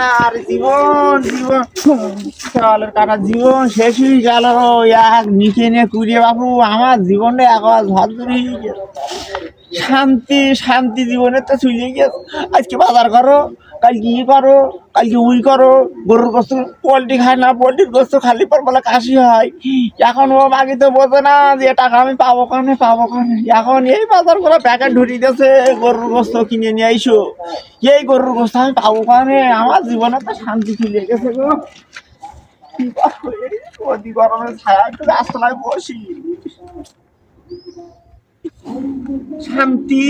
আর জীবন জীবন চলের কাটা জীবন শেষ হয়ে গেল। এক নিচে নিয়ে কুড়িয়ে বাবু আমার জীবনটা একবার ঝরঝরি শান্তি শান্তি জীবনে তো চলে গেছে। আজকে বাজার করো, কালকে ই করো, কালকে উই করো, গরুর গোস্ত পোলট্রি খায় না, পোলট্রির গোস্ত খালি পর বলে কাশি হয়। এখন ও মাগি তো বোঝে না যে টাকা আমি পাবো কানে পাবো কানে। এখন এই বাজার করে প্যাকেট ঢুকিয়ে দিয়েছে, গরুর গোস্ত কিনে নিয়ে আইসো, এই গরুর গোস্ত আমি পাবো কানে। আমার জীবনে তো শান্তি চলে গেছে গো। কি করবো এই অতি গরমের ছায়া একটু গাছতলায় বসি। শান্তি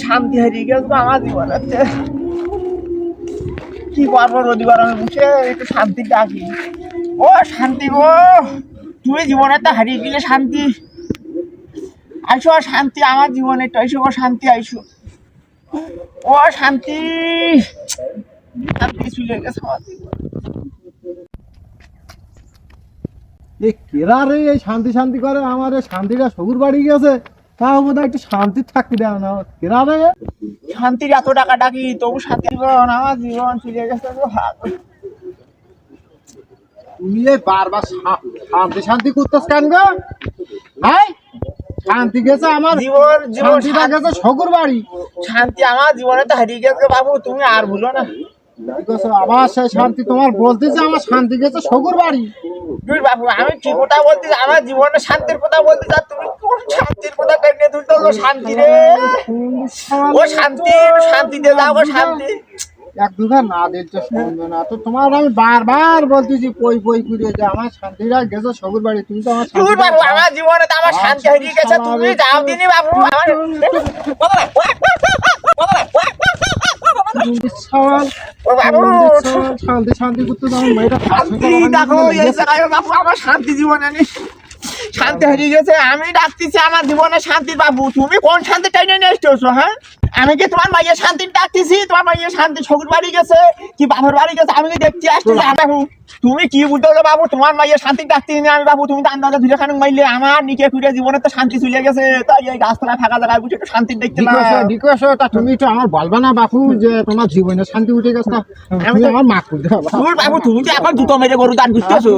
শান্তি হারিয়ে গেছে আমার জীবনে। কি করবো রোদি গরমে বসে একটু শান্তি ডাকি। ও শান্তি গো, তুমি জীবনে তো হারিয়ে গেলে শান্তি। আইসো শান্তি আমার জীবনে একটু আইসো গো, শান্তি আইসো। ও শান্তি শান্তি চলে গেছে আমার জীবনে। এ কেরা রে এই শান্তি শান্তি করে, আমার এই শান্তিটা সবুর বাড়ি গেছে, তাও বোধ হয় একটু শান্তি থাকতে দেয় না। কেরা রে শান্তির এত টাকা ডাকি তবু শান্তি জীবন, আমার জীবন চলে গেছে গো। তুমি এই বারবার শান্তি শান্তি করতেছ কেন গো? হ্যাঁ শান্তি গেছে আমার জীবন জীবন শান্তিটা গেছে সবুর বাড়ি। শান্তি আমার জীবনে তো হারিয়ে গেছে বাবু, তুমি আর ভুলো না। আবার সেই শান্তি তোমার বলতেছে আমার শান্তি গেছে সবুর বাড়ি। দুই বাবু আমি কি কথা বলতে, আমার জীবনে শান্তির কথা বলতে যা, তুমি কোন শান্তির কথা টেনে তুলতে গো? শান্তি রে ও শান্তি, শান্তি দিয়ে যাও গো শান্তি। এক দুঘা না দিতে শুনবে না তো, তোমার আমি বারবার বলতেছি পই পই করে যে আমার শান্তিটা গেছে সবুর বাড়ি। তুমি তো আমার দুই বাবু আমার জীবনে তো আমার শান্তি হারিয়ে গেছে, তুমি যাও দিনি বাবু। আমার শান্তি শান্তি করতে তোমার মেয়েটা শান্তি দেখো এই জায়গায় বাবু, আমার শান্তি জীবনে নেই, শান্তি হারিয়ে গেছে। আমি ডাকতেছি আমার জীবনে শান্তি বাবু, তুমি কোন শান্তি টাইনে নিয়ে এসছো? হ্যাঁ আমি কি তোমার মাইয়ের শান্তি ডাকতেছি? তোমার মাইয়ের শান্তি শ্বশুর বাড়ি গেছে কি বাবার বাড়ি গেছে, আমি কি দেখতে আসতেছি? বাবু তুমি কি বলতে হবে বাবু? তোমার মাইয়ের শান্তি ডাকতেছি না আমি বাবু, তুমি তো আন্দাজে ধুলে খানুক মাইলে আমার নিকে খুঁড়ে জীবনে তো শান্তি চলে গেছে। তাই এই গাছতলায় থাকা জায়গায় বুঝে একটু শান্তি দেখতে না। তুমি একটু আমার বলবা না বাপু যে তোমার জীবনে শান্তি উঠে গেছে? আমি আমার মা করতে বাবু তুমি তো এখন জুতো মেরে গরু দান বুঝতেছো।